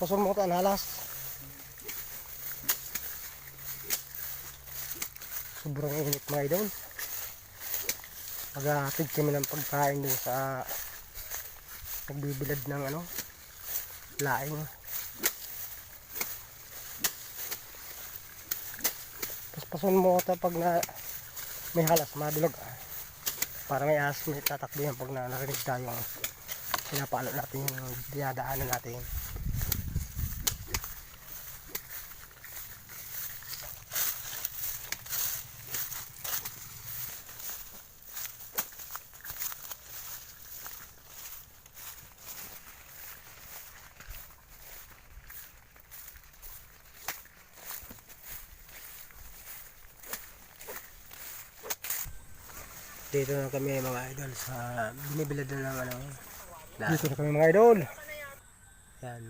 Paspason mo ito, analas. Sobrang init mga idol. Maghahatid kami ng pagkain dun sa nagbibilad ng laing. Paspason mo ito pag may halas, madulog. Para may ahas, may tatakbo yan pag narinig tayo. Pinapalo natin yung dinadaanan natin. Dito na kami mga idol sa binibilad na ng dito na kami mga idol. Yan.